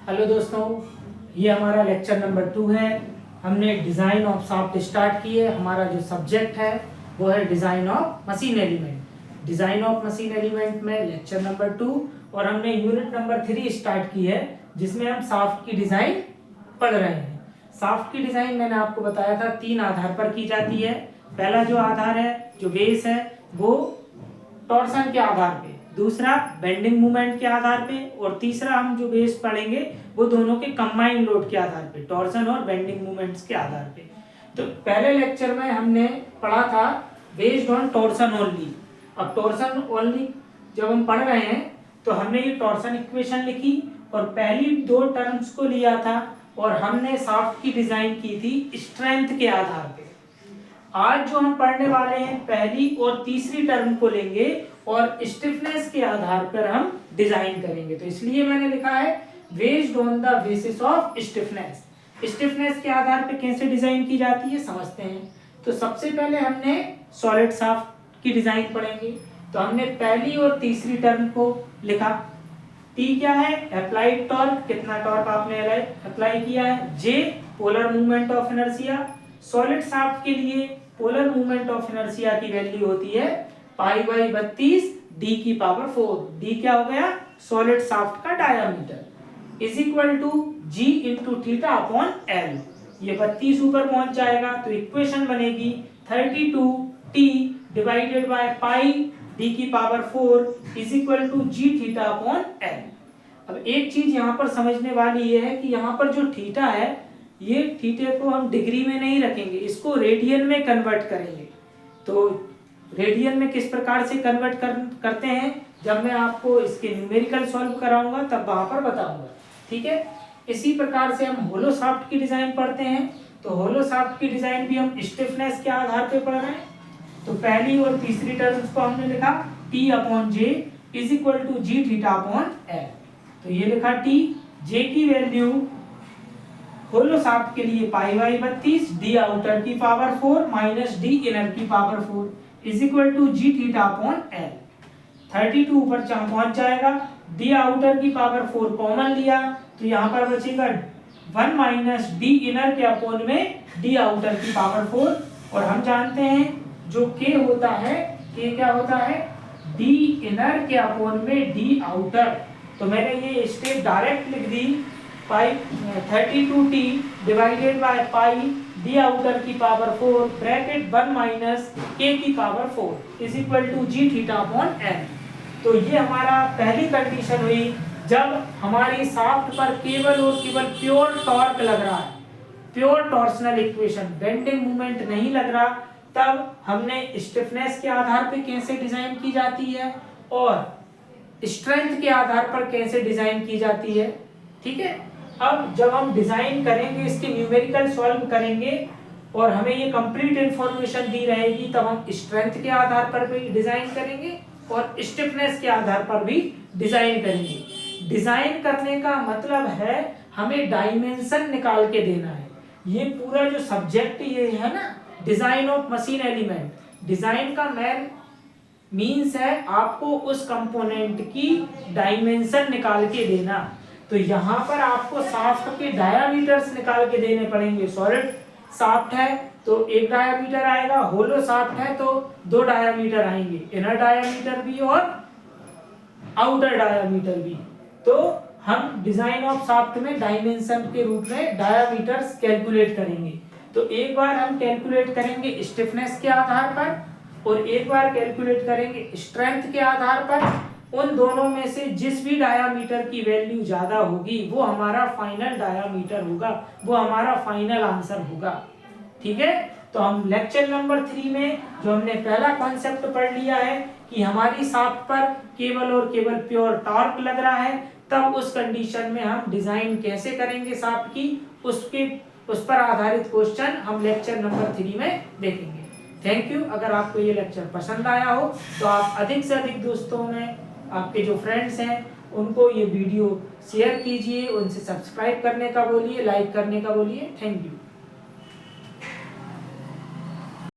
Hello दोस्तों, ये हमारा लेक्चर नंबर 2 है। हमने डिज़ाइन ऑफ शाफ्ट स्टार्ट की है। हमारा जो सब्जेक्ट है वो है design of machine element. Design of machine element में लेक्चर नंबर 2 और हमने यूनिट नंबर 3 स्टार्ट की है, जिसमें हम शाफ्ट की डिज़ाइन पढ़ रहे हैं। शाफ्ट की डिज़ाइन मैंने आपको बताया था 3 आधार पर की जाती है। पहला जो आधार है, जो बेस है, वो टॉर्सन के आधार पे, दूसरा बेंडिंग मोमेंट के आधार पे, और तीसरा हम जो बेस पढ़ेंगे वो दोनों के कंबाइंड लोड के आधार पे, टॉर्सन और बेंडिंग मोमेंट्स के आधार पे। तो पहले लेक्चर में हमने पढ़ा था बेस्ड ऑन टॉर्सन ओनली। अब टॉर्सन ओनली जब हम पढ़ रहे हैं तो हमने ये टॉर्सन इक्वेशन लिखी और पहली 2 टर्म्स को लिया था और हमने शाफ्ट की डिजाइन की थी स्ट्रेंथ के आधार पे। आज जो हम पढ़ने वाले हैं पहली और तीसरी टर्म को लेंगे और स्टिफनेस के आधार पर हम डिजाइन करेंगे। तो इसलिए मैंने लिखा है based on the basis of stiffness. Stiffness के आधार पर कैसे डिजाइन की जाती है समझते हैं। तो सबसे पहले हमने सॉलिड शाफ्ट की डिजाइन पढ़ेंगे। तो हमने पहली और तीसरी टर्म को लिखा। टी क्या है? Applied torque. कितना टॉर्क आपने अप्लाई किया है? J polar movement of inertia. Solid shaft के लिए पोलर मूवमेंट ऑफ इनर्शिया की वैल्यू होती है π/32 d की पावर 4। d क्या हो गया? सॉलिड शाफ्ट का diameter is equal to g into theta upon l। ये 32 ऊपर पहुंच जाएगा तो इक्वेशन बनेगी 32t divided by pi d की power 4 is equal to g theta upon l। अब एक चीज यहाँ पर समझने वाली ये है कि यहाँ पर जो थीटा है, ये थीटे को हम डिग्री में नहीं रखेंगे, इसको रेडियन में कन्वर्ट करेंगे। तो रेडियन में किस प्रकार से कन्वर्ट करते हैं जब मैं आपको इसके न्यूमेरिकल सॉल्व कराऊंगा तब वहां पर बताऊंगा, ठीक है। इसी प्रकार से हम होलो शाफ्ट की डिजाइन पढ़ते हैं। तो होलो शाफ्ट की डिजाइन भी हम स्टिफनेस के आधार पे पढ़ रहे हैं। तो पहली और तीसरी टर्म्स को हमने लिखा T upon J is equal to G theta upon L. तो ये लिखा T, जे की वैल्यू होलो शाफ्ट के लिए π/32 d आउटर की पावर 4 माइनस d इनर की power 4 is equal to G theta upon L. 32 ऊपर पहुंच जाएगा। d आउटर की पावर 4 कॉमन लिया तो यहाँ पर बचेगा 1 माइनस d इनर के अपॉन में d आउटर की पावर 4। और हम जानते हैं जो k होता है, k क्या होता है? d इनर के अपॉन में d आउटर। तो मैंने ये स्टेप डायरेक्ट लिख दी 32t divided by pi d outer की पावर 4 ब्रैकेट 1 माइनस k की power 4 is equal to G theta upon n। तो ये हमारा पहली कंडीशन हुई जब हमारी शाफ्ट पर केवल और केवल प्योर टॉर्क लग रहा है, pure torsional equation, bending movement नहीं लग रहा। तब हमने स्टिफनेस के आधार पे कैसे डिजाइन की जाती है और स्ट्रेंथ के आधार पर कैसे डिजाइन की जाती है, ठीक है। अब जब हम डिजाइन करेंगे, इसके न्यूमेरिकल सॉल्व करेंगे और हमें ये कंप्लीट इंफॉर्मेशन दी रहेगी, तब हम स्ट्रेंथ के आधार पर भी डिजाइन करेंगे और स्टिफनेस के आधार पर भी डिजाइन करेंगे। डिजाइन करने का मतलब है हमें डायमेंशन निकाल के देना है। ये पूरा जो सब्जेक्ट ये है ना, design of machine element, design का मेन मीन्स है आपको उस कंपोनेंट की डायमेंशन निकाल के देना। तो यहाँ पर आपको शाफ्ट के डायामीटर्स निकाल के देने पड़ेंगे। सॉलिड शाफ्ट है तो एक डायामीटर आएगा, होलो शाफ्ट है तो 2 डायामीटर आएंगे, इनर डायामीटर भी और आउटर डायामीटर भी। तो हम डिजाइन ऑफ शाफ्ट में डायमेंशन के रूप में डायामीटर्स कैलकुलेट करेंगे। तो एक बार हम कैलकुलेट करेंगे स्टिफनेस के आधार पर और एक बार कैलकुलेट करेंगे स्ट्रेंथ के आधार पर। उन दोनों में से जिस भी डायामीटर की वैल्यू ज्यादा होगी वो हमारा फाइनल डायामीटर होगा, वो हमारा फाइनल आंसर होगा, ठीक है। तो हम लेक्चर नंबर 3 में जो हमने पहला कॉन्सेप्ट पढ़ लिया है कि हमारी शाफ्ट पर केवल और केवल प्योर टॉर्क लग रहा है, तब उस कंडीशन में हम डिजाइन कैसे करेंगे शाफ्ट की, उस पर आधारित क्वेश्चन हम लेक्चर नंबर 3 में देखेंगे। Thank you. अगर आपको ये लेक्चर पसंद आया हो तो आप अधिक से अधिक दोस्तों में, आपके जो फ्रेंड्स हैं उनको ये वीडियो शेयर कीजिए, उनसे सब्सक्राइब करने का बोलिए, लाइक करने का बोलिए। Thank you.